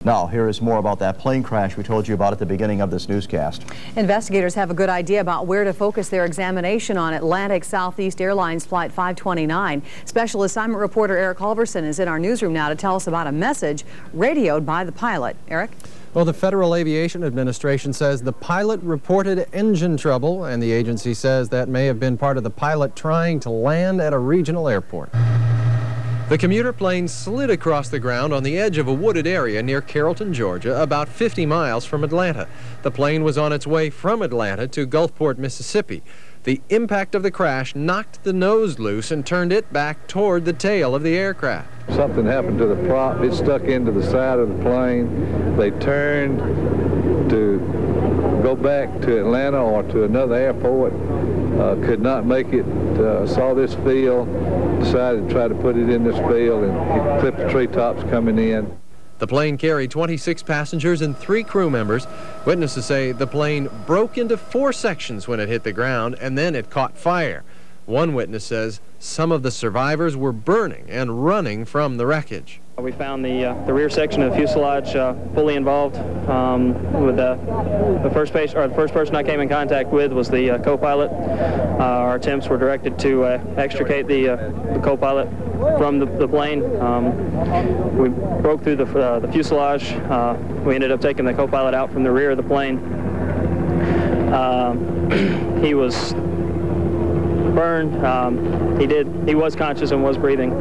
Now, here is more about that plane crash we told you about at the beginning of this newscast. Investigators have a good idea about where to focus their examination on Atlantic Southeast Airlines Flight 529. Special assignment reporter Eric Halverson is in our newsroom now to tell us about a message radioed by the pilot. Eric? Well, the Federal Aviation Administration says the pilot reported engine trouble, and the agency says that may have been part of the pilot trying to land at a regional airport. The commuter plane slid across the ground on the edge of a wooded area near Carrollton, Georgia, about 50 miles from Atlanta. The plane was on its way from Atlanta to Gulfport, Mississippi. The impact of the crash knocked the nose loose and turned it back toward the tail of the aircraft. Something happened to the prop. It stuck into the side of the plane. They turned to go back to Atlanta or to another airport. Could not make it, saw this field, decided to try to put it in this field, and it clipped the treetops coming in. The plane carried 26 passengers and 3 crew members. Witnesses say the plane broke into 4 sections when it hit the ground, and then it caught fire. One witness says some of the survivors were burning and running from the wreckage. We found the rear section of the fuselage fully involved. With the first person I came in contact with was the co-pilot. Our attempts were directed to extricate the co-pilot from the plane. We broke through the fuselage. We ended up taking the co-pilot out from the rear of the plane. He was burned. He was conscious and was breathing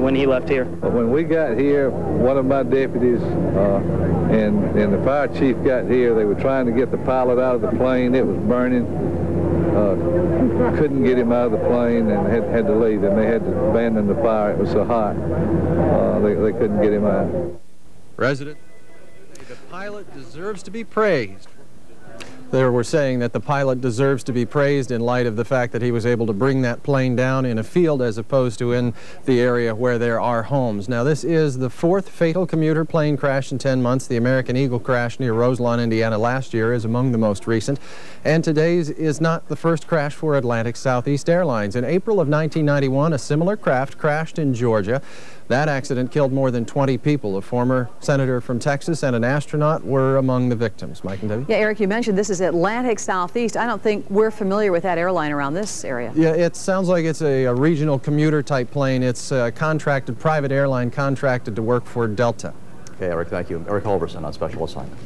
when he left here. When we got here, one of my deputies and the fire chief got here. They were trying to get the pilot out of the plane. It was burning. Couldn't get him out of the plane and had to leave, and they had to abandon the fire. It was so hot. They couldn't get him out. Residents say the pilot deserves to be praised. They were saying that the pilot deserves to be praised in light of the fact that he was able to bring that plane down in a field as opposed to in the area where there are homes. Now, this is the 4th fatal commuter plane crash in 10 months. The American Eagle crash near Roselawn, Indiana last year is among the most recent. And today's is not the first crash for Atlantic Southeast Airlines. In April of 1991, a similar craft crashed in Georgia. That accident killed more than 20 people. A former senator from Texas and an astronaut were among the victims. Mike and Debbie? Yeah, Eric, you mentioned this is Atlantic Southeast. I don't think we're familiar with that airline around this area. Yeah, it sounds like it's a regional commuter type plane. It's a contracted, private airline contracted to work for Delta. Okay, Eric, thank you. Eric Halverson on special assignment.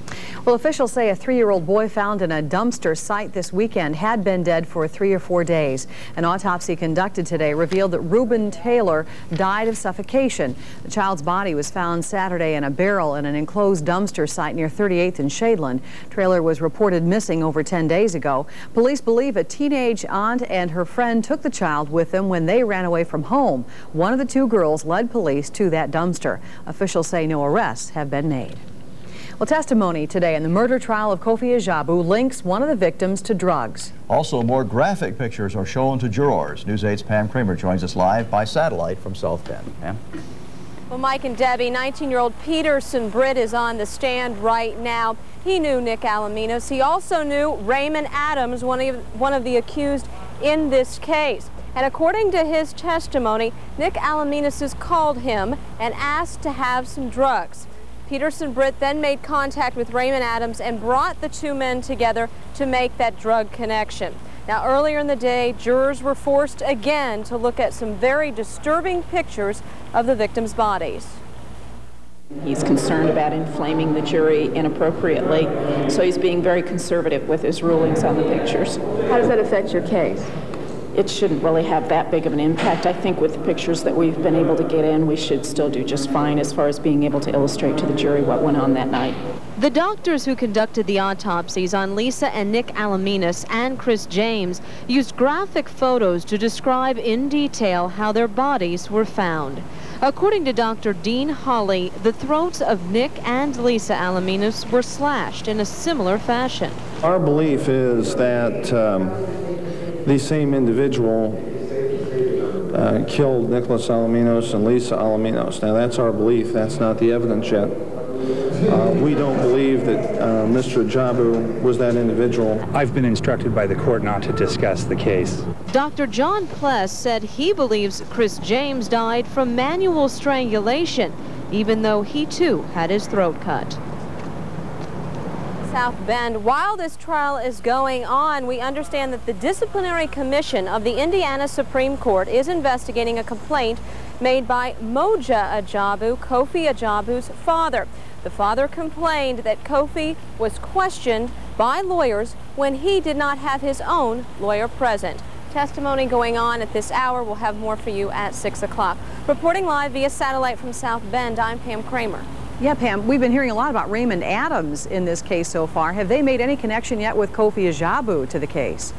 Well, officials say a 3-year-old boy found in a dumpster site this weekend had been dead for 3 or 4 days. An autopsy conducted today revealed that Reuben Taylor died of suffocation. The child's body was found Saturday in a barrel in an enclosed dumpster site near 38th and Shadeland. Taylor was reported missing over 10 days ago. Police believe a teenage aunt and her friend took the child with them when they ran away from home. One of the 2 girls led police to that dumpster. Officials say no arrests have been made. Well, testimony today in the murder trial of Kofi Ajabu links one of the victims to drugs. Also, more graphic pictures are shown to jurors. News 8's Pam Kramer joins us live by satellite from South Bend. Pam? Well, Mike and Debbie, 19-year-old Peterson Britt is on the stand right now. He knew Nick Alaminos. He also knew Raymond Adams, one of the accused in this case. And according to his testimony, Nick Alaminos has called him and asked to have some drugs. Peterson Britt then made contact with Raymond Adams and brought the 2 men together to make that drug connection. Now, earlier in the day, jurors were forced again to look at some very disturbing pictures of the victims' bodies. He's concerned about inflaming the jury inappropriately, so he's being very conservative with his rulings on the pictures. How does that affect your case? It shouldn't really have that big of an impact. I think with the pictures that we've been able to get in, we should still do just fine as far as being able to illustrate to the jury what went on that night. The doctors who conducted the autopsies on Lisa and Nick Alaminos and Chris James used graphic photos to describe in detail how their bodies were found. According to Dr. Dean Hawley, the throats of Nick and Lisa Alaminos were slashed in a similar fashion. Our belief is that the same individual killed Nicholas Alaminos and Lisa Alaminos. Now, that's our belief. That's not the evidence yet. We don't believe that Mr. Ajabu was that individual. I've been instructed by the court not to discuss the case. Dr. John Pless said he believes Chris James died from manual strangulation. even though he too had his throat cut. South Bend. While this trial is going on, we understand that the Disciplinary Commission of the Indiana Supreme Court is investigating a complaint made by Moja Ajabu, Kofi Ajabu's father. The father complained that Kofi was questioned by lawyers when he did not have his own lawyer present. Testimony going on at this hour. We'll have more for you at 6 o'clock. Reporting live via satellite from South Bend, I'm Pam Kramer. Yeah, Pam, we've been hearing a lot about Raymond Adams in this case so far. Have they made any connection yet with Kofi Ajabu to the case?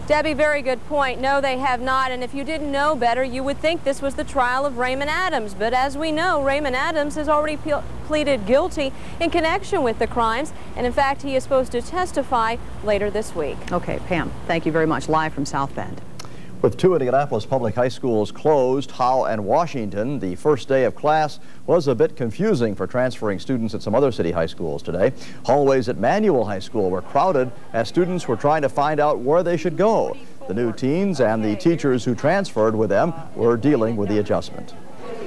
Debbie, very good point. No, they have not. And if you didn't know better, you would think this was the trial of Raymond Adams. But as we know, Raymond Adams has already pleaded guilty in connection with the crimes. And in fact, he is supposed to testify later this week. Okay, Pam, thank you very much. Live from South Bend. With 2 Indianapolis public high schools closed, Howe and Washington, the first day of class was a bit confusing for transferring students at some other city high schools today. Hallways at Manual High School were crowded as students were trying to find out where they should go. The new teens and the teachers who transferred with them were dealing with the adjustment.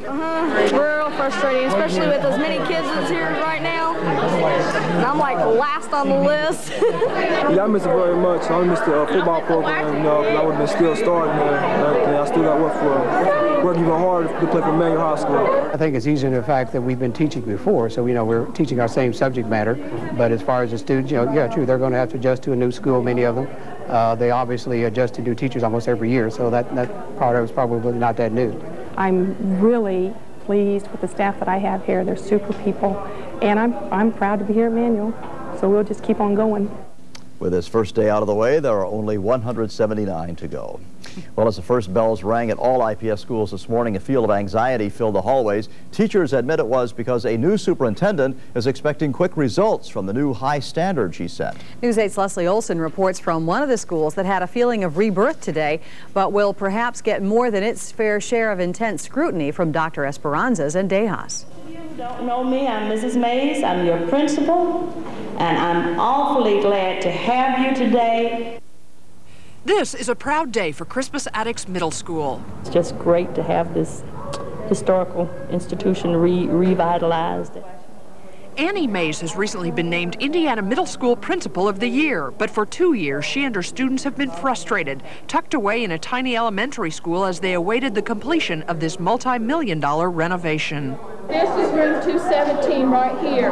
We're real frustrating, especially with as many kids as here right now. And I'm like last on the list. Yeah, I miss it very much. I miss the football program, you know, because I would have been still starting there. And I still got work even harder to play for Manual High School. I think it's easier in the fact that we've been teaching before, so you know we're teaching our same subject matter. But as far as the students, you know, yeah, true, they're going to have to adjust to a new school. Many of them, they obviously adjust to new teachers almost every year, so that part of it is probably not that new. I'm really pleased with the staff that I have here. They're super people, and I'm proud to be here at Manual, so we'll just keep on going. With this first day out of the way, there are only 179 to go. Well, as the first bells rang at all IPS schools this morning, a feel of anxiety filled the hallways. Teachers admit it was because a new superintendent is expecting quick results from the new high standard she set. News 8's Leslie Olson reports from one of the schools that had a feeling of rebirth today, but will perhaps get more than its fair share of intense scrutiny from Dr. Esperanza's and Dejas. You don't know me, I'm Mrs. Mays, I'm your principal, and I'm awfully glad to have you today. This is a proud day for Crispus Attucks Middle School. It's just great to have this historical institution revitalized. Annie Mays has recently been named Indiana Middle School Principal of the Year, but for 2 years she and her students have been frustrated, tucked away in a tiny elementary school as they awaited the completion of this multi-million-dollar renovation. This is room 217 right here,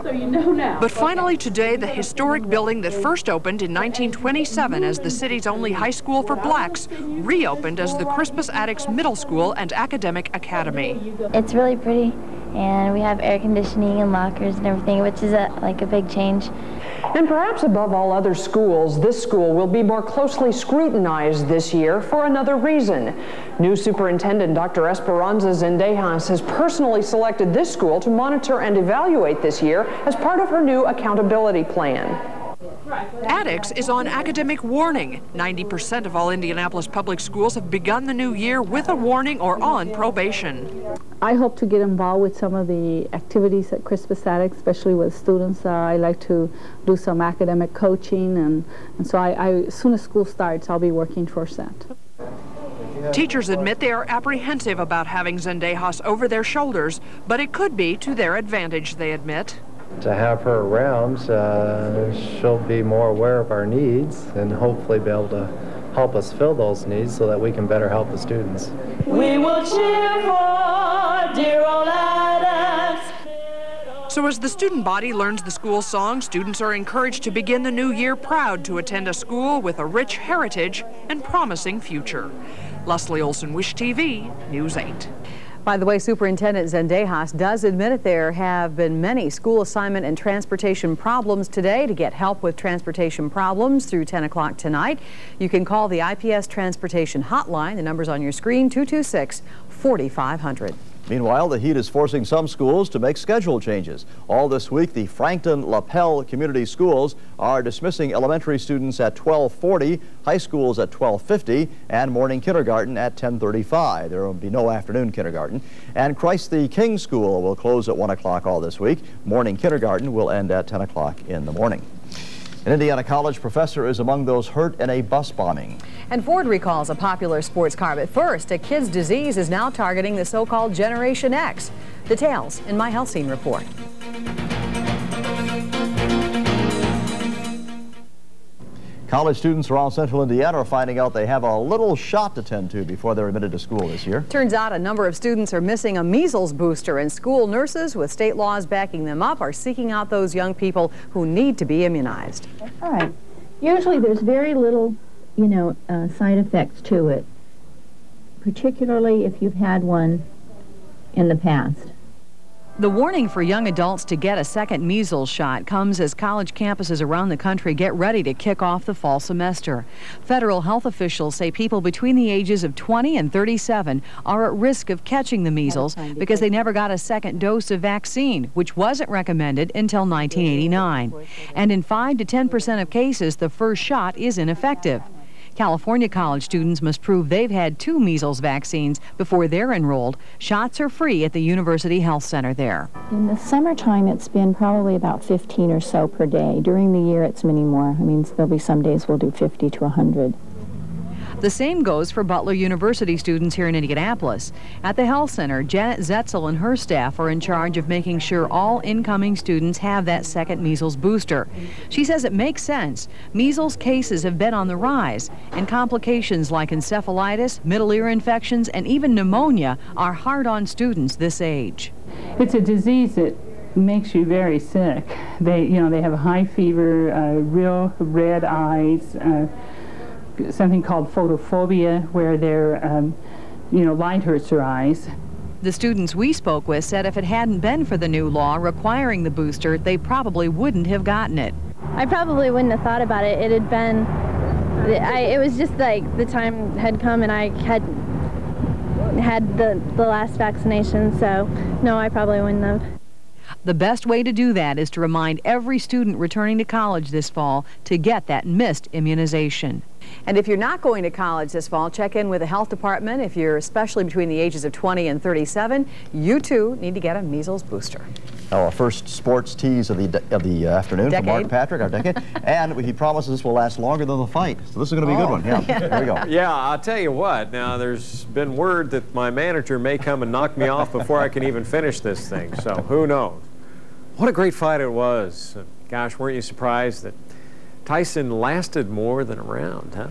so you know now. But finally today, the historic building that first opened in 1927 as the city's only high school for blacks reopened as the Crispus Attucks Middle School and Academic Academy. It's really pretty, and we have air conditioning and lockers and everything, which is like a big change. And perhaps above all other schools, this school will be more closely scrutinized this year for another reason. New Superintendent Dr. Esperanza Zendejas has personally selected this school to monitor and evaluate this year as part of her new accountability plan. Attucks is on academic warning. 90% of all Indianapolis public schools have begun the new year with a warning or on probation. I hope to get involved with some of the activities at Crispus Attucks, especially with students. I like to do some academic coaching, and so as soon as school starts, I'll be working towards that. Teachers admit they are apprehensive about having Zendejas over their shoulders, but it could be to their advantage, they admit. To have her around, she'll be more aware of our needs and hopefully be able to help us fill those needs so that we can better help the students. We will cheer for dear old Attucks. So as the student body learns the school song, students are encouraged to begin the new year proud to attend a school with a rich heritage and promising future. Leslie Olson, Wish TV, News 8. By the way, Superintendent Zendejas does admit that there have been many school assignment and transportation problems today. To get help with transportation problems through 10 o'clock tonight, you can call the IPS Transportation Hotline. The number's on your screen, 226-4500. Meanwhile, the heat is forcing some schools to make schedule changes. All this week, the Frankton-Lapel Community Schools are dismissing elementary students at 12:40, high schools at 12:50, and morning kindergarten at 10:35. There will be no afternoon kindergarten. And Christ the King School will close at 1 o'clock all this week. Morning kindergarten will end at 10 o'clock in the morning. An Indiana College professor is among those hurt in a bus bombing. And Ford recalls a popular sports car, but first, a kid's disease is now targeting the so-called Generation X. Details in my Health Scene report. College students around central Indiana are finding out they have a little shot to tend to before they're admitted to school this year. Turns out a number of students are missing a measles booster, and school nurses, with state laws backing them up, are seeking out those young people who need to be immunized. All right. Usually there's very little, side effects to it, particularly if you've had one in the past. The warning for young adults to get a second measles shot comes as college campuses around the country get ready to kick off the fall semester. Federal health officials say people between the ages of 20 and 37 are at risk of catching the measles because they never got a second dose of vaccine, which wasn't recommended until 1989. And in 5 to 10% of cases, the first shot is ineffective. California college students must prove they've had 2 measles vaccines before they're enrolled. Shots are free at the University Health Center there. In the summertime, it's been probably about 15 or so per day. During the year, it's many more. I mean, there'll be some days we'll do 50 to 100. The same goes for Butler University students here in Indianapolis. At the health center, Janet Zetzel and her staff are in charge of making sure all incoming students have that second measles booster. She says it makes sense. Measles cases have been on the rise, and complications like encephalitis, middle ear infections, and even pneumonia are hard on students this age. It's a disease that makes you very sick. They have a high fever, real red eyes, something called photophobia, where their, light hurts their eyes. The students we spoke with said if it hadn't been for the new law requiring the booster, they probably wouldn't have gotten it. I probably wouldn't have thought about it. It had been, it was just like the time had come and I had the last vaccination, so no, I probably wouldn't have. The best way to do that is to remind every student returning to college this fall to get that missed immunization. And if you're not going to college this fall, check in with the health department. If you're especially between the ages of 20 and 37, you too need to get a measles booster. Our first sports tease of the afternoon from Mark Patrick, our decade. And he promises this will last longer than the fight. So this is going to be a good one. Yeah, there we go. Yeah, I'll tell you what. Now, there's been word that my manager may come and knock me off before I can even finish this thing. So who knows? What a great fight it was. Gosh, weren't you surprised that Tyson lasted more than a round, huh?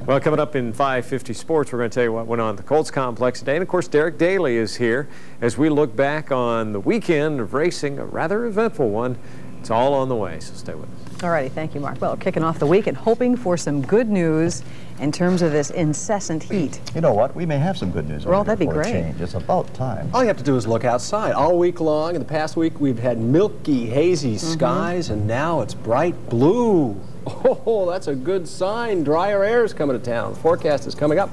Well, coming up in 550 Sports, we're going to tell you what went on at the Colts complex today. And, of course, Derek Daly is here as we look back on the weekend of racing, a rather eventful one. It's all on the way, so stay with us. All righty, thank you, Mark. Well, kicking off the week and hoping for some good news in terms of this incessant heat. You know what? We may have some good news. Well, that'd be great. Change. It's about time. All you have to do is look outside. All week long, in the past week, we've had milky, hazy skies, and now it's bright blue. Oh, that's a good sign. Drier air is coming to town. The forecast is coming up.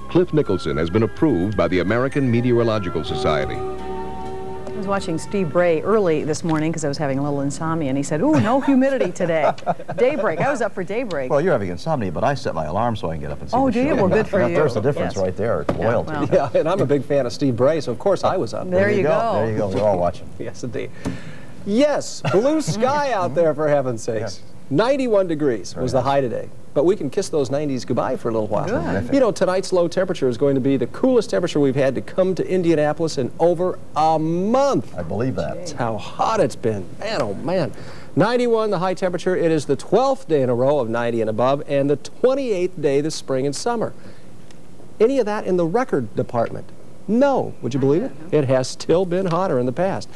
Cliff Nicholson has been approved by the American Meteorological Society. I was watching Steve Bray early this morning because I was having a little insomnia, and he said, ooh, no humidity today. Daybreak. I was up for daybreak. Well, you're having insomnia, but I set my alarm so I can get up and see the show. do you? Well, good for you. There's the difference right there. It's loyalty. Well. Yeah, and I'm a big fan of Steve Bray, so of course I was up. There you go. There you go. We're all watching. Yes, indeed. Yes, blue sky out there, for heaven's sakes. Yes. 91 degrees was the high today. But we can kiss those 90s goodbye for a little while. Good. You know, tonight's low temperature is going to be the coolest temperature we've had to come to Indianapolis in over a month. I believe that. That's how hot it's been. Man, oh man. 91, the high temperature. It is the 12th day in a row of 90 and above, and the 28th day this spring and summer. Any of that in the record department? No. Would you believe it? It has still been hotter in the past.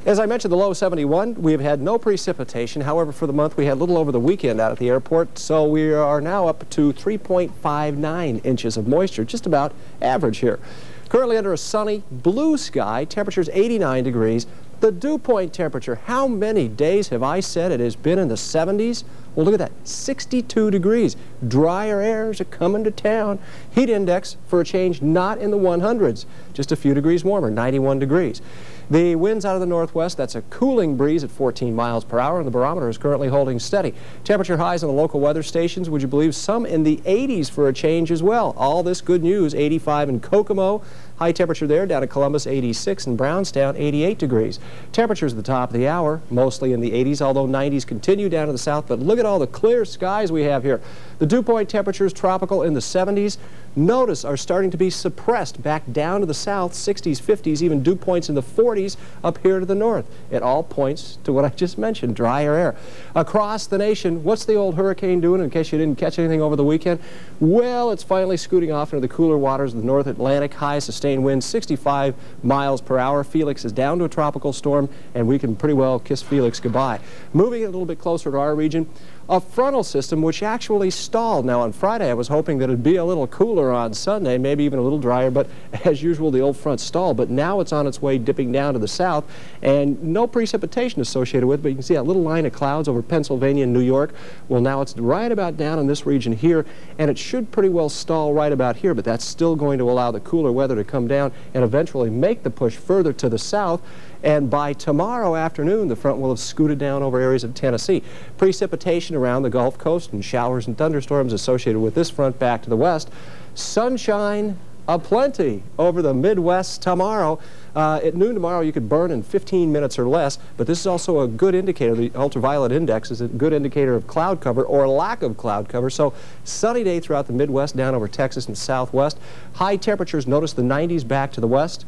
As I mentioned, the low 71, we have had no precipitation. However, for the month, we had a little over the weekend out at the airport, so we are now up to 3.59 inches of moisture, just about average here. Currently under a sunny blue sky, temperature's 89 degrees. The dew point temperature, how many days have I said it has been in the 70s? Well, look at that, 62 degrees. Drier airs are coming to town. Heat index, for a change, not in the 100s, just a few degrees warmer, 91 degrees. The winds out of the northwest, that's a cooling breeze at 14 miles per hour, and the barometer is currently holding steady. Temperature highs on the local weather stations, would you believe, some in the 80s for a change as well. All this good news, 85 in Kokomo. High temperature there, down at Columbus, 86, and Brownstown, 88 degrees. Temperatures at the top of the hour, mostly in the 80s, although 90s continue down to the south. But look at all the clear skies we have here. The dew point temperatures tropical in the 70s. Notice are starting to be suppressed back down to the south, 60s, 50s, even dew points in the 40s up here to the north. It all points to what I just mentioned, drier air. Across the nation, what's the old hurricane doing, in case you didn't catch anything over the weekend? Well, it's finally scooting off into the cooler waters of the North Atlantic. High sustained winds 65 miles per hour. Felix is down to a tropical storm, and we can pretty well kiss Felix goodbye. Moving a little bit closer to our region, a frontal system which actually stalled. Now on Friday I was hoping that it'd be a little cooler on Sunday, maybe even a little drier, but as usual the old front stalled. But now it's on its way dipping down to the south, and no precipitation associated with it, but you can see that little line of clouds over Pennsylvania and New York. Well, now it's right about down in this region here, and it should pretty well stall right about here, but that's still going to allow the cooler weather to come down and eventually make the push further to the south. And by tomorrow afternoon, the front will have scooted down over areas of Tennessee. Precipitation around the Gulf Coast and showers and thunderstorms associated with this front back to the west. Sunshine aplenty over the Midwest tomorrow. At noon tomorrow, you could burn in 15 minutes or less, but this is also a good indicator. The ultraviolet index is a good indicator of cloud cover or lack of cloud cover. So sunny day throughout the Midwest, down over Texas and Southwest. High temperatures, notice the 90s back to the west.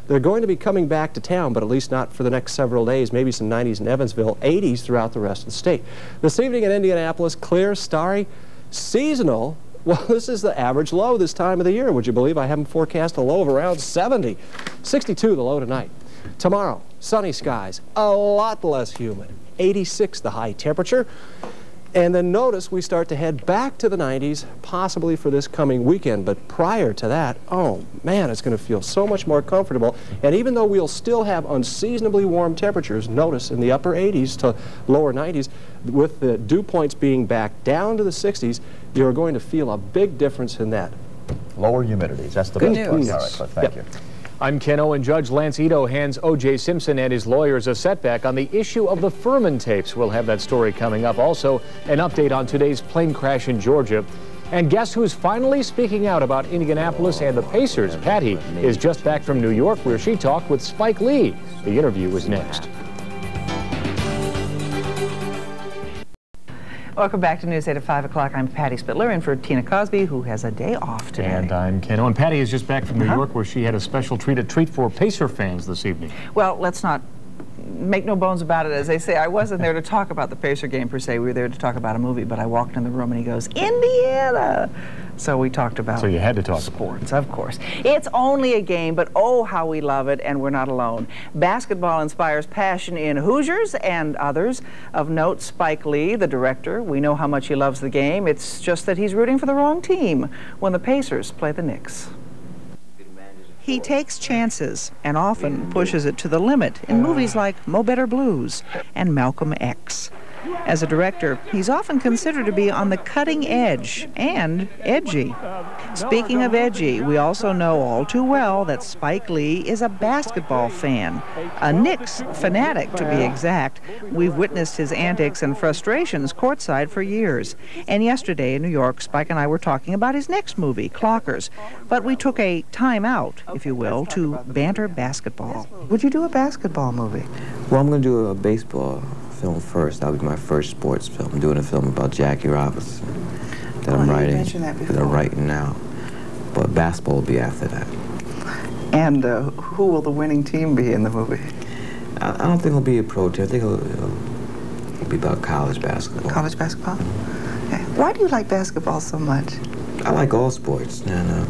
They're going to be coming back to town, but at least not for the next several days. Maybe some 90s in Evansville, 80s throughout the rest of the state. This evening in Indianapolis, clear, starry, seasonal. Well, this is the average low this time of the year. Would you believe I haven't forecast a low of around 70? 62 the low tonight. Tomorrow, sunny skies, a lot less humid. 86 the high temperature. And then notice we start to head back to the 90s, possibly for this coming weekend. But prior to that, oh man, it's going to feel so much more comfortable. And even though we'll still have unseasonably warm temperatures, notice in the upper 80s to lower 90s, with the dew points being back down to the 60s, you're going to feel a big difference in that. Lower humidities, that's the Good best news. part. All right, Cliff, thank you. I'm Ken Owen. Judge Lance Ito hands O.J. Simpson and his lawyers a setback on the issue of the Furman tapes. We'll have that story coming up. Also, an update on today's plane crash in Georgia. And guess who's finally speaking out about Indianapolis and the Pacers? Patty is just back from New York, where she talked with Spike Lee. The interview was next. Welcome back to News 8 at 5 o'clock. I'm Patty Spitler, in for Tina Cosby, who has a day off today. And I'm Ken Owen. Patty is just back from New York, where she had a special treat for Pacer fans this evening. Well, let's not make no bones about it. As they say, I wasn't there to talk about the Pacer game per se. We were there to talk about a movie, but I walked in the room and he goes, Indiana! So we talked about So you had to talk sports, of course. It's only a game, but oh, how we love it, and we're not alone. Basketball inspires passion in Hoosiers and others. Of note, Spike Lee, the director, we know how much he loves the game. It's just that he's rooting for the wrong team when the Pacers play the Knicks. He takes chances and often pushes it to the limit in movies like Mo Better Blues and Malcolm X. As a director, he's often considered to be on the cutting edge and edgy. Speaking of edgy, we also know all too well that Spike Lee is a basketball fan, a Knicks fanatic to be exact. We've witnessed his antics and frustrations courtside for years. And yesterday in New York, Spike and I were talking about his next movie, Clockers. But we took a time out, if you will, to banter basketball. Would you do a basketball movie? Well, I'm going to do a baseball film first. That'll be my first sports film. I'm doing a film about Jackie Robinson that I'm writing now. But basketball will be after that. And who will the winning team be in the movie? I don't think it'll be a pro team. I think it'll be about college basketball. College basketball? Okay. Why do you like basketball so much? I like all sports. And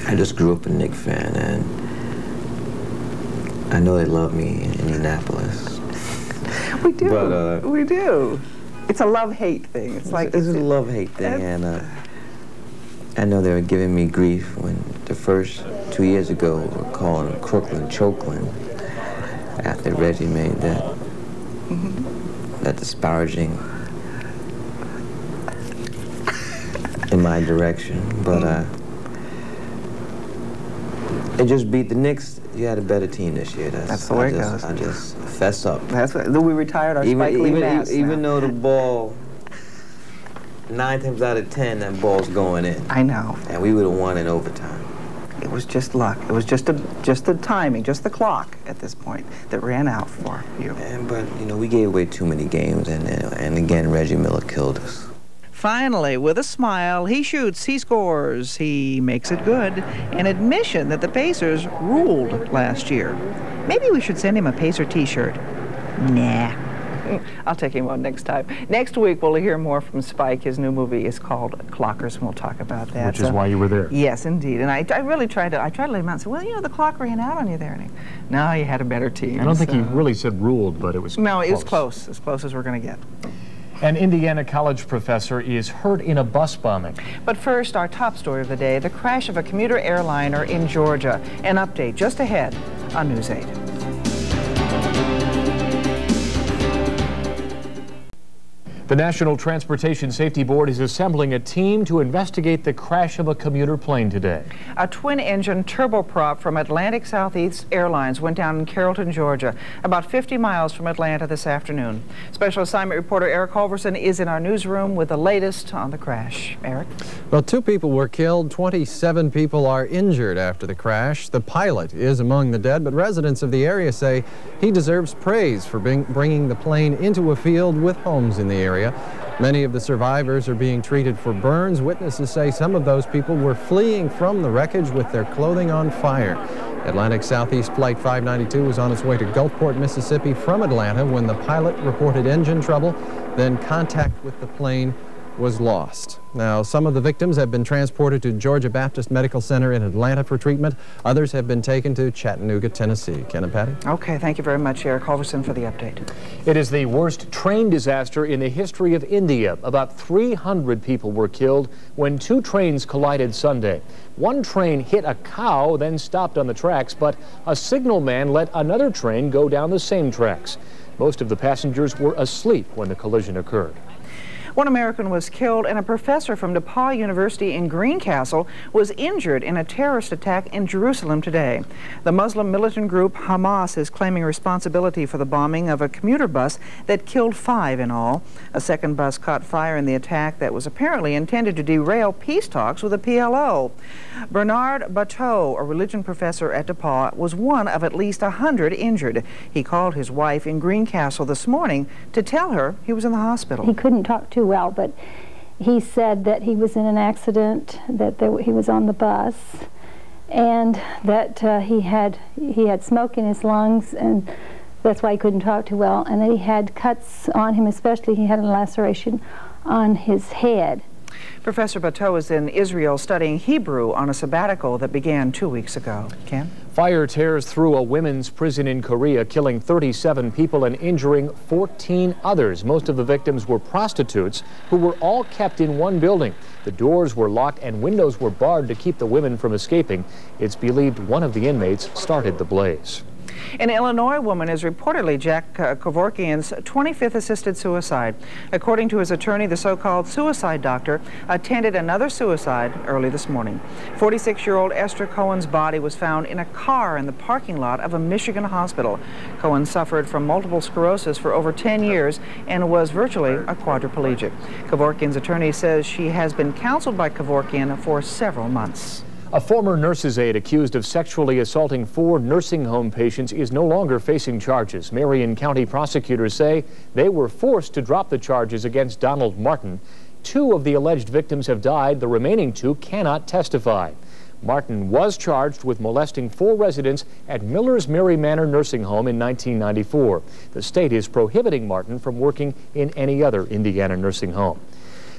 I just grew up a Knicks fan, and I know they love me in Indianapolis. We do. We do. It's a love-hate thing. It's like it's a love-hate thing, and I know they were giving me grief when the first 2 years ago we were calling him Crooklyn Chokeland after Reggie made that that disparaging in my direction, but They just beat the Knicks. You had a better team this year. That's the way it goes. I just fess up. That's what, we retired our Spike Lee mask even though the ball, 9 times out of 10, that ball's going in. I know. And we would have won in overtime. It was just luck. It was just the timing, just the clock at this point that ran out for you. But you know, we gave away too many games, and again, Reggie Miller killed us. Finally, with a smile, he shoots, he scores, he makes it good. An admission that the Pacers ruled last year. Maybe we should send him a Pacer t-shirt. Nah. I'll take him on next time. Next week, we'll hear more from Spike. His new movie is called Clockers, and we'll talk about that. Which is why you were there. Yes, indeed. And I really tried to let him out and say, well, you know, the clock ran out on you there. And no, he had a better team. I don't think he really said ruled, but it was No, close. it was close, as close as we're going to get. An Indiana college professor is hurt in a bus bombing. But first, our top story of the day, the crash of a commuter airliner in Georgia. An update just ahead on News 8. The National Transportation Safety Board is assembling a team to investigate the crash of a commuter plane today. A twin-engine turboprop from Atlantic Southeast Airlines went down in Carrollton, Georgia, about 50 miles from Atlanta this afternoon. Special assignment reporter Eric Culverson is in our newsroom with the latest on the crash. Eric? Well, 2 people were killed, 27 people are injured after the crash. The pilot is among the dead, but residents of the area say he deserves praise for bringing the plane into a field with homes in the area. Many of the survivors are being treated for burns. Witnesses say some of those people were fleeing from the wreckage with their clothing on fire. Atlantic Southeast Flight 592 was on its way to Gulfport, Mississippi from Atlanta when the pilot reported engine trouble. Then contact with the plane was lost. Now, some of the victims have been transported to Georgia Baptist Medical Center in Atlanta for treatment. Others have been taken to Chattanooga, Tennessee. Ken and Patty? Okay, thank you very much, Eric Culverson, for the update. It is the worst train disaster in the history of India. About 300 people were killed when 2 trains collided Sunday. One train hit a cow, then stopped on the tracks, but a signalman let another train go down the same tracks. Most of the passengers were asleep when the collision occurred. One American was killed and a professor from DePaul University in Greencastle was injured in a terrorist attack in Jerusalem today. The Muslim militant group Hamas is claiming responsibility for the bombing of a commuter bus that killed 5 in all. A second bus caught fire in the attack that was apparently intended to derail peace talks with the PLO. Bernard Bateau, a religion professor at DePaul, was one of at least 100 injured. He called his wife in Greencastle this morning to tell her he was in the hospital. He couldn't talk too well, but he said that he was in an accident, that he was on the bus, and that he had smoke in his lungs, and that's why he couldn't talk too well, and that he had cuts on him, especially he had a laceration on his head. Professor Bateau is in Israel studying Hebrew on a sabbatical that began 2 weeks ago. Ken? Fire tears through a women's prison in Korea, killing 37 people and injuring 14 others. Most of the victims were prostitutes who were all kept in one building. The doors were locked and windows were barred to keep the women from escaping. It's believed one of the inmates started the blaze. An Illinois woman is reportedly Jack Kevorkian's 25th assisted suicide. According to his attorney, the so-called suicide doctor attended another suicide early this morning. 46-year-old Esther Cohen's body was found in a car in the parking lot of a Michigan hospital. Cohen suffered from multiple sclerosis for over 10 years and was virtually a quadriplegic. Kevorkian's attorney says she has been counseled by Kevorkian for several months. A former nurse's aide accused of sexually assaulting 4 nursing home patients is no longer facing charges. Marion County prosecutors say they were forced to drop the charges against Donald Martin. 2 of the alleged victims have died. The remaining 2 cannot testify. Martin was charged with molesting 4 residents at Miller's Mary Manor Nursing Home in 1994. The state is prohibiting Martin from working in any other Indiana nursing home.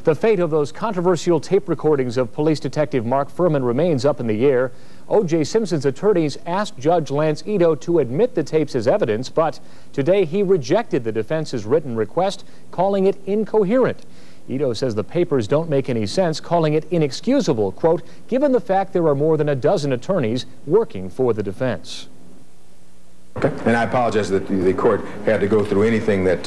The fate of those controversial tape recordings of police detective Mark Furman remains up in the air. O.J. Simpson's attorneys asked Judge Lance Ito to admit the tapes as evidence, but today he rejected the defense's written request, calling it incoherent. Ito says the papers don't make any sense, calling it inexcusable, quote, given the fact there are more than a dozen attorneys working for the defense. Okay. And I apologize that the court had to go through anything that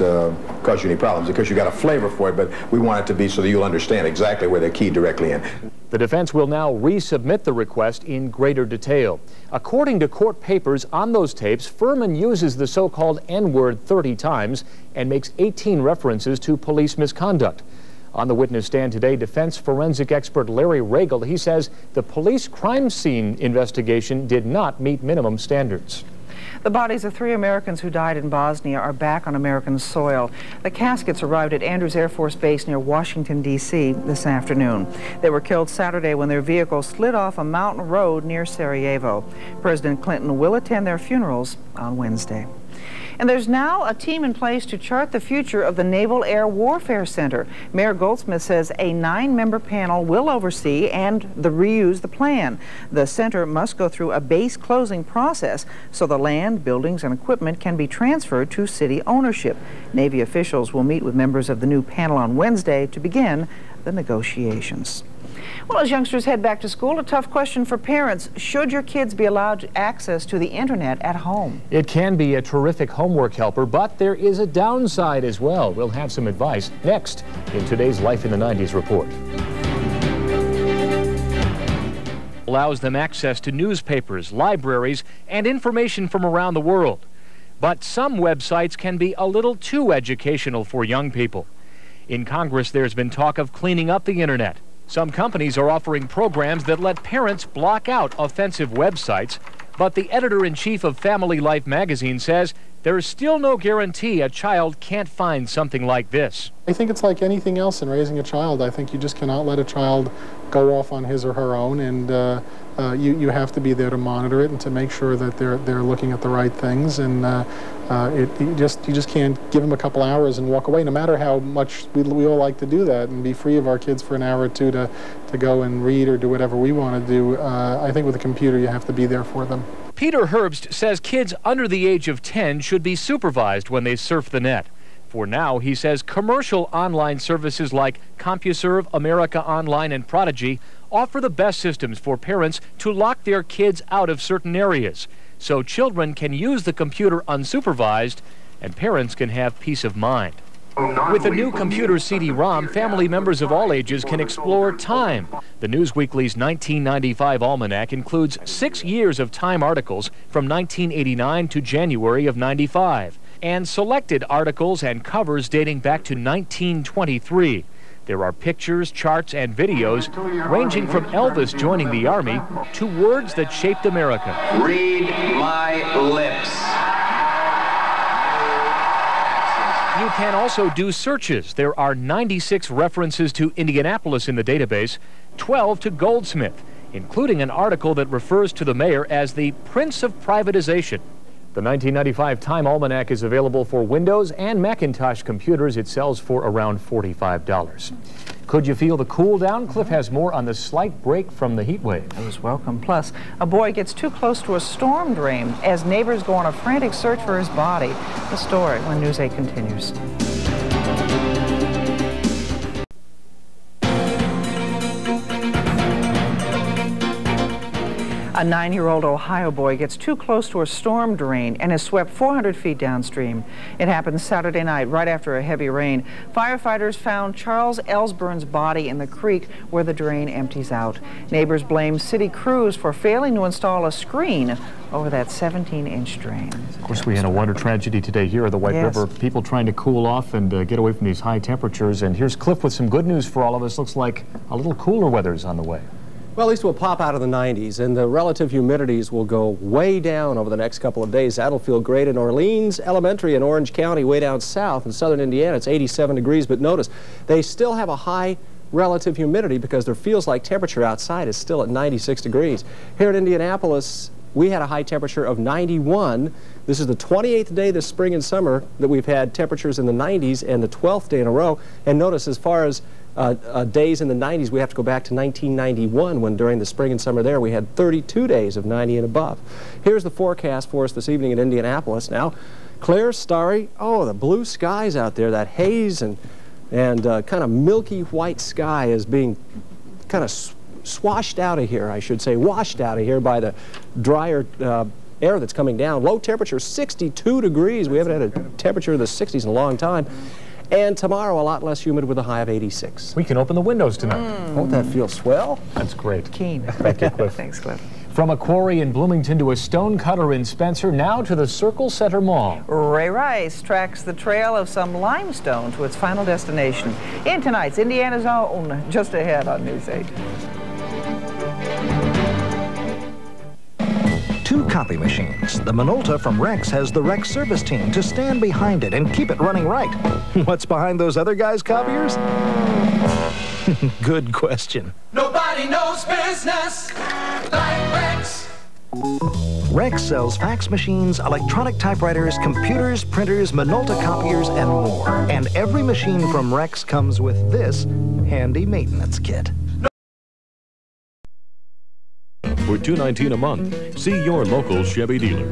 caused you any problems, because you got a flavor for it, but we want it to be so that you'll understand exactly where they're keyed directly in. The defense will now resubmit the request in greater detail. According to court papers on those tapes, Furman uses the so-called N-word 30 times and makes 18 references to police misconduct. On the witness stand today, defense forensic expert Larry Regal, he says the police crime scene investigation did not meet minimum standards. The bodies of 3 Americans who died in Bosnia are back on American soil. The caskets arrived at Andrews Air Force Base near Washington, D.C. this afternoon. They were killed Saturday when their vehicle slid off a mountain road near Sarajevo. President Clinton will attend their funerals on Wednesday. And there's now a team in place to chart the future of the Naval Air Warfare Center. Mayor Goldsmith says a 9-member panel will oversee and reuse the plan. The center must go through a base closing process so the land, buildings, and equipment can be transferred to city ownership. Navy officials will meet with members of the new panel on Wednesday to begin the negotiations. Well, as youngsters head back to school, a tough question for parents. Should your kids be allowed access to the internet at home? It can be a terrific homework helper, but there is a downside as well. We'll have some advice next in today's Life in the 90s report. Allows them access to newspapers, libraries, and information from around the world. But some websites can be a little too educational for young people. In Congress, there's been talk of cleaning up the internet. Some companies are offering programs that let parents block out offensive websites, but the editor-in-chief of Family Life magazine says there is still no guarantee a child can't find something like this. I think it's like anything else in raising a child. I think you just cannot let a child go off on his or her own, and you have to be there to monitor it and to make sure that they're looking at the right things, and you just can't give them a couple hours and walk away, no matter how much we all like to do that and be free of our kids for an hour or two to go and read or do whatever we want to do. I think with a computer you have to be there for them. Peter Herbst says kids under the age of 10 should be supervised when they surf the net. For now, he says commercial online services like CompuServe, America Online, and Prodigy offer the best systems for parents to lock their kids out of certain areas, so children can use the computer unsupervised and parents can have peace of mind. With the new computer CD-ROM, family members of all ages can explore time. The Newsweekly's 1995 almanac includes 6 years of Time articles from 1989 to January of '95, and selected articles and covers dating back to 1923. There are pictures, charts, and videos ranging from Elvis joining the Army to words that shaped America. Read my lips. You can also do searches. There are 96 references to Indianapolis in the database, 12 to Goldsmith, including an article that refers to the mayor as the Prince of Privatization. The 1995 Time Almanac is available for Windows and Macintosh computers. It sells for around $45. Could you feel the cool down? Cliff has more on the slight break from the heat wave. It was welcome. Plus, a boy gets too close to a storm drain as neighbors go on a frantic search for his body. The story when News 8 continues. A 9-year-old Ohio boy gets too close to a storm drain and is swept 400 feet downstream. It happened Saturday night, right after a heavy rain. Firefighters found Charles Ellsburn's body in the creek where the drain empties out. Neighbors blame city crews for failing to install a screen over that 17-inch drain. Of course, we had a water tragedy today here at the White River. People trying to cool off and get away from these high temperatures. And here's Cliff with some good news for all of us. Looks like a little cooler weather is on the way. Well, at least we'll pop out of the 90s, and the relative humidities will go way down over the next couple of days. That'll feel great in Orleans Elementary in Orange County, way down south in southern Indiana. It's 87 degrees, but notice they still have a high relative humidity because their feels-like temperature outside is still at 96 degrees. Here at Indianapolis, we had a high temperature of 91. This is the 28th day this spring and summer that we've had temperatures in the 90s and the 12th day in a row. And notice, as far as days in the 90s, we have to go back to 1991 when during the spring and summer there we had 32 days of 90 and above. Here's the forecast for us this evening in Indianapolis. Now, clear, starry, oh, the blue skies out there, that haze and kind of milky white sky is being kind of swashed out of here, I should say, washed out of here by the drier air that's coming down. Low temperature 62 degrees. We haven't had a temperature in the 60s in a long time. And tomorrow, a lot less humid with a high of 86. We can open the windows tonight. Won't that feel swell? That's great. Keen. Thank you, Cliff. Thanks, Cliff. From a quarry in Bloomington to a stone cutter in Spencer, now to the Circle Center Mall. Ray Rice tracks the trail of some limestone to its final destination in tonight's Indiana Zone, just ahead on News 8. Two copy machines. The Minolta from Rex has the Rex service team to stand behind it and keep it running right. What's behind those other guys' copiers? Good question. Nobody knows business like Rex. Rex sells fax machines, electronic typewriters, computers, printers, Minolta copiers, and more. And every machine from Rex comes with this handy maintenance kit. For $2.19 a month, see your local Chevy dealer.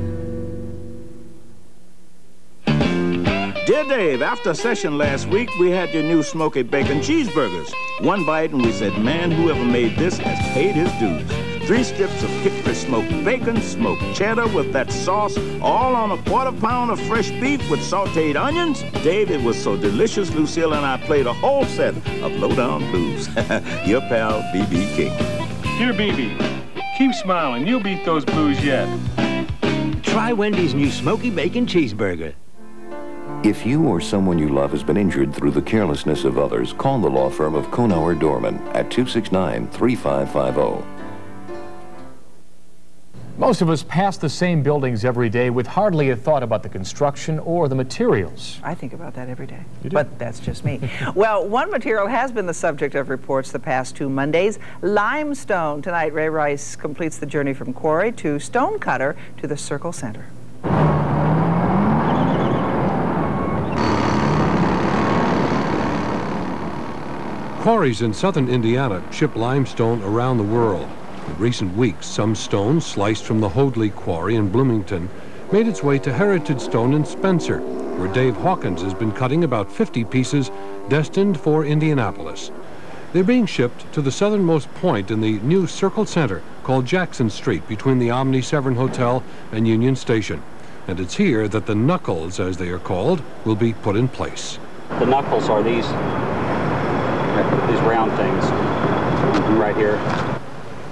Dear Dave, after session last week, we had your new smoky bacon cheeseburgers. One bite and we said, man, whoever made this has paid his dues. 3 strips of hickory smoked bacon, smoked cheddar with that sauce, all on a $1/4 pound of fresh beef with sauteed onions. Dave, it was so delicious, Lucille and I played a whole set of Lowdown Blues. Your pal, B.B. King. Here, B.B. Keep smiling. You'll beat those blues yet. Try Wendy's new smoky bacon cheeseburger. If you or someone you love has been injured through the carelessness of others, call the law firm of Konauer Dorman at 269-3550. Most of us pass the same buildings every day with hardly a thought about the construction or the materials. I think about that every day, You do? but that's just me. Well, one material has been the subject of reports the past 2 Mondays, limestone. Tonight, Ray Rice completes the journey from quarry to stone cutter to the Circle Center. Quarries in southern Indiana ship limestone around the world. In recent weeks, some stone sliced from the Hoadley Quarry in Bloomington made its way to Heritage Stone in Spencer, where Dave Hawkins has been cutting about 50 pieces destined for Indianapolis. They're being shipped to the southernmost point in the new Circle Center called Jackson Street between the Omni Severn Hotel and Union Station. And it's here that the knuckles, as they are called, will be put in place. The knuckles are these round things right here.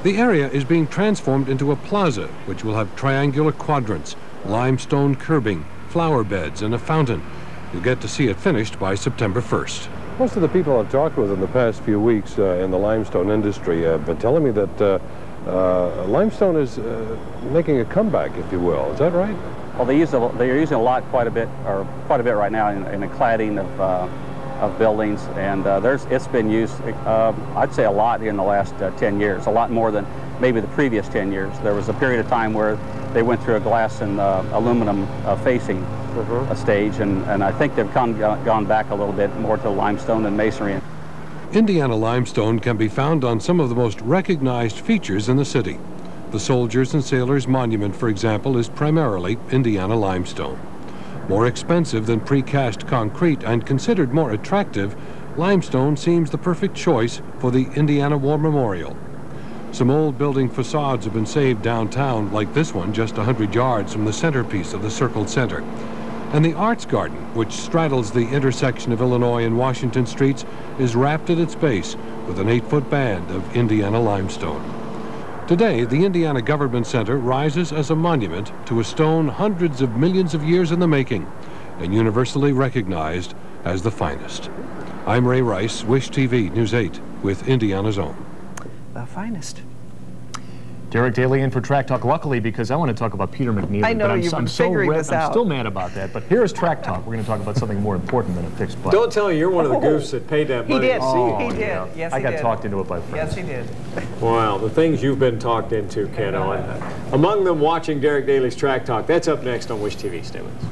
The area is being transformed into a plaza, which will have triangular quadrants, limestone curbing, flower beds, and a fountain. You'll get to see it finished by September 1st. Most of the people I've talked with in the past few weeks in the limestone industry have been telling me that limestone is making a comeback, if you will. Is that right? Well, they're using a lot, quite a bit right now in the cladding of buildings, and it's been used, I'd say, a lot in the last 10 years, a lot more than maybe the previous 10 years. There was a period of time where they went through a glass and aluminum facing stage, and I think they've gone back a little bit more to limestone and masonry. Indiana limestone can be found on some of the most recognized features in the city. The Soldiers and Sailors Monument, for example, is primarily Indiana limestone. More expensive than precast concrete and considered more attractive, limestone seems the perfect choice for the Indiana War Memorial. Some old building facades have been saved downtown, like this one just 100 yards from the centerpiece of the Circle Center. And the Arts Garden, which straddles the intersection of Illinois and Washington streets, is wrapped at its base with an 8-foot band of Indiana limestone. Today, the Indiana Government Center rises as a monument to a stone hundreds of millions of years in the making and universally recognized as the finest. I'm Ray Rice, Wish TV News 8 with Indiana's Own. The finest. Derek Daly in for Track Talk, luckily, because I want to talk about Peter McNeely. I know, you've been figuring this out. I'm still mad about that, but here's Track Talk. We're going to talk about something more important than a fixed budget. Don't tell me you're one of the goofs that paid that money. He did. Oh, He did. yeah. Yes, I he got did. talked into it by friends. Yes, he did. Wow, the things you've been talked into, Ken Owen. Among them, watching Derek Daly's Track Talk. That's up next on Wish TV. Stay with us.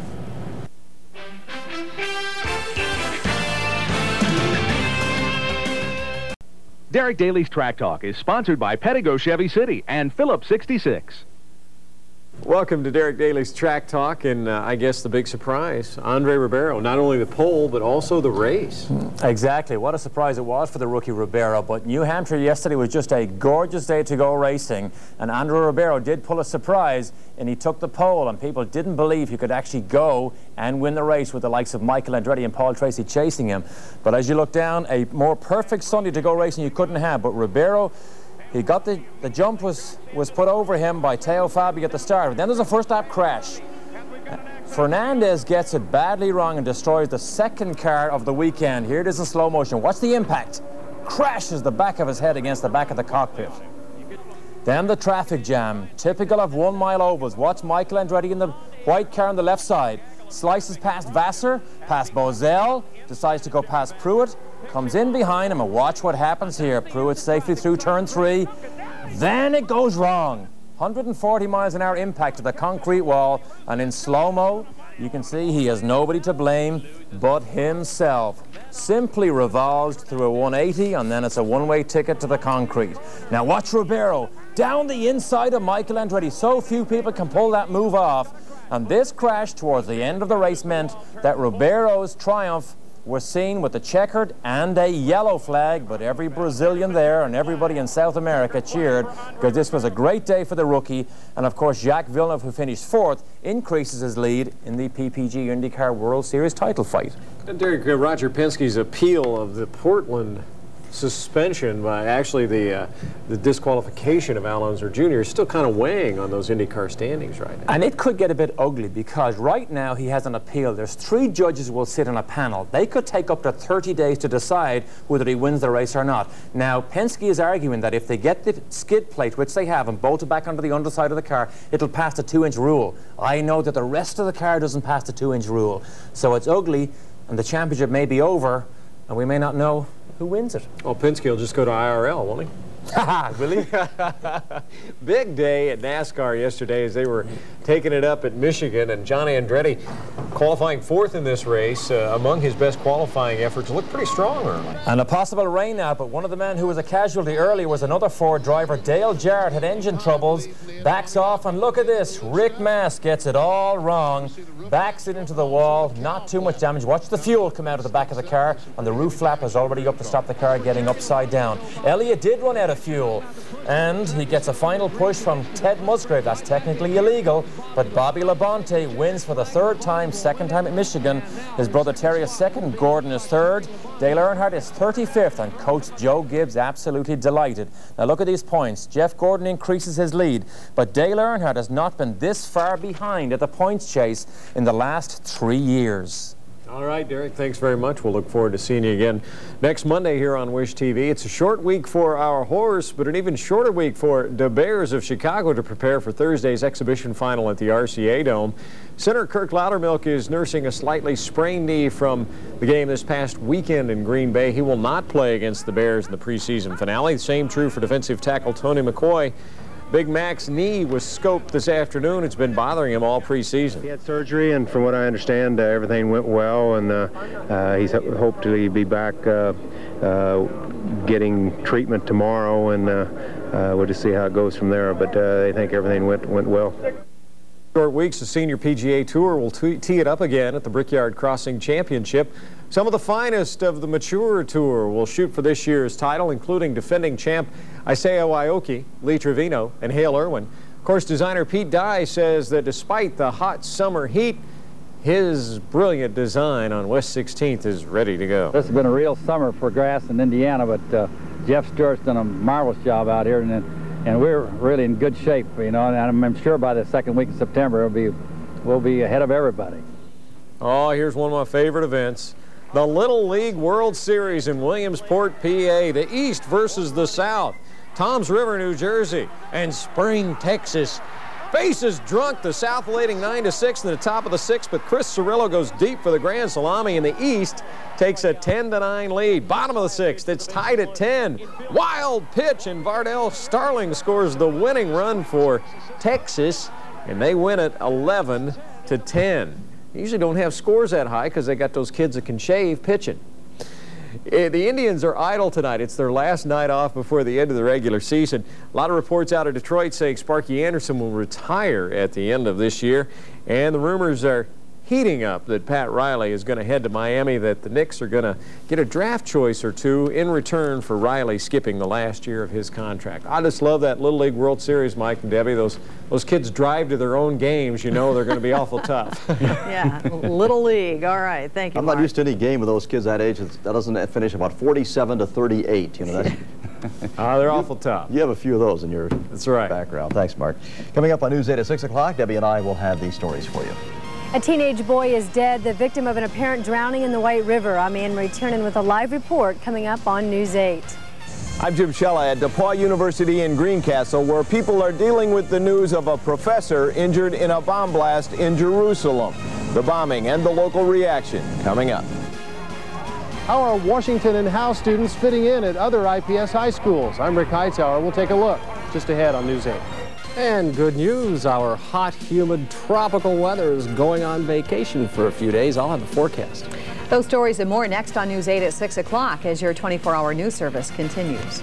Derek Daly's Track Talk is sponsored by Pettigo Chevy City and Phillips 66. Welcome to Derek Daly's Track Talk, and I guess the big surprise, Andre Ribeiro, not only the pole, but also the race. Exactly. What a surprise it was for the rookie Ribeiro, but New Hampshire yesterday was just a gorgeous day to go racing, and Andre Ribeiro did pull a surprise, and he took the pole, and people didn't believe he could actually go and win the race with the likes of Michael Andretti and Paul Tracy chasing him. But as you look down, a more perfect Sunday to go racing you couldn't have, but Ribeiro, he got the jump was put over him by Teo Fabi at the start. But then there's a first lap crash. Fernandez gets it badly wrong and destroys the second car of the weekend. Here it is in slow motion. Watch the impact. Crashes the back of his head against the back of the cockpit. Then the traffic jam, typical of 1 mile ovals. Watch Michael Andretti in the white car on the left side. Slices past Vassar, past Bozell, decides to go past Pruitt, comes in behind him, and watch what happens here. Pruitt safely through turn 3. Then it goes wrong. 140 miles an hour impact to the concrete wall, and in slow-mo, you can see he has nobody to blame but himself. Simply revolved through a 180, and then it's a one-way ticket to the concrete. Now watch Ribeiro down the inside of Michael Andretti. So few people can pull that move off. And this crash towards the end of the race meant that Ribeiro's triumph was seen with the checkered and a yellow flag, but every Brazilian there and everybody in South America cheered because this was a great day for the rookie. And of course, Jacques Villeneuve, who finished 4th, increases his lead in the PPG IndyCar World Series title fight. And Derek, Roger Penske's appeal of the Portland suspension by actually the disqualification of Al Unser Jr. is still kind of weighing on those IndyCar standings right now. And it could get a bit ugly because right now he has an appeal. There's 3 judges who will sit on a panel. They could take up to 30 days to decide whether he wins the race or not. Now, Penske is arguing that if they get the skid plate, which they have, and bolt it back onto the underside of the car, it'll pass the 2-inch rule. I know that the rest of the car doesn't pass the 2-inch rule. So it's ugly, and the championship may be over, and we may not know who wins it. Well, Penske will just go to IRL, won't he? Will he? Big day at NASCAR yesterday as they were taking it up at Michigan, and Johnny Andretti qualifying 4th in this race. Among his best qualifying efforts, looked pretty strong early. And a possible rain out, but one of the men who was a casualty early was another Ford driver. Dale Jarrett had engine troubles, backs off, and look at this. Rick Mass gets it all wrong, backs it into the wall, not too much damage. Watch the fuel come out of the back of the car, and the roof flap is already up to stop the car getting upside down. Elliott did run out of fuel, and he gets a final push from Ted Musgrave. That's technically illegal, but Bobby Labonte wins for the 3rd time, 2nd time at Michigan. His brother Terry is 2nd, Gordon is 3rd, Dale Earnhardt is 35th, and Coach Joe Gibbs absolutely delighted. Now look at these points. Jeff Gordon increases his lead, but Dale Earnhardt has not been this far behind at the points chase in the last 3 years. All right, Derek, thanks very much. We'll look forward to seeing you again next Monday here on Wish TV. It's a short week for our horse, but an even shorter week for the Bears of Chicago to prepare for Thursday's exhibition final at the RCA Dome. Center Kirk Loudermilk is nursing a slightly sprained knee from the game this past weekend in Green Bay. He will not play against the Bears in the preseason finale. The same true for defensive tackle Tony McCoy. Big Mac's knee was scoped this afternoon. It's been bothering him all preseason. He had surgery, and from what I understand, everything went well, and he's hoped to be back getting treatment tomorrow, and we'll just see how it goes from there. But I think everything went well. Short weeks, the Senior PGA Tour will tee it up again at the Brickyard Crossing Championship. Some of the finest of the mature tour will shoot for this year's title, including defending champ Isaiah Waioki, Lee Trevino, and Hale Irwin. Of course, designer Pete Dye says that despite the hot summer heat, his brilliant design on West 16th is ready to go. This has been a real summer for grass in Indiana, but Jeff Stewart's done a marvelous job out here, and we're really in good shape, you know, and I'm sure by the 2nd week of September we'll be ahead of everybody. Oh, here's one of my favorite events. The Little League World Series in Williamsport, PA. The East versus the South. Toms River, New Jersey, and Spring, Texas. Faces drunk, the South leading 9-6 in the top of the 6th, but Chris Cirillo goes deep for the grand salami, and the East takes a 10-9 lead. Bottom of the 6th, it's tied at 10. Wild pitch, and Vardell Starling scores the winning run for Texas, and they win it 11-10. Usually don't have scores that high because they got those kids that can shave pitching. The Indians are idle tonight. It's their last night off before the end of the regular season. A lot of reports out of Detroit saying Sparky Anderson will retire at the end of this year. And the rumors are heating up that Pat Riley is going to head to Miami, that the Knicks are going to get a draft choice or two in return for Riley skipping the last year of his contract. I just love that Little League World Series, Mike and Debbie. Those kids drive to their own games. You know they're going to be awful tough. Yeah, Little League. All right, thank you, I'm Mark. not used to any game with those kids that age that doesn't finish about 47-38. You know, that's they're awful tough. You have a few of those in your background. Thanks, Mark. Coming up on News 8 at 6 o'clock, Debbie and I will have these stories for you. A teenage boy is dead, the victim of an apparent drowning in the White River. I'm Anne-Marie Tiernan with a live report coming up on News 8. I'm Jim Shella at DePauw University in Greencastle, where people are dealing with the news of a professor injured in a bomb blast in Jerusalem. The bombing and the local reaction coming up. How are Washington and Howe students fitting in at other IPS high schools? I'm Rick Hightower. We'll take a look just ahead on News 8. And good news, our hot, humid, tropical weather is going on vacation for a few days. I'll have the forecast. Those stories and more next on News 8 at 6 o'clock as your 24-hour news service continues.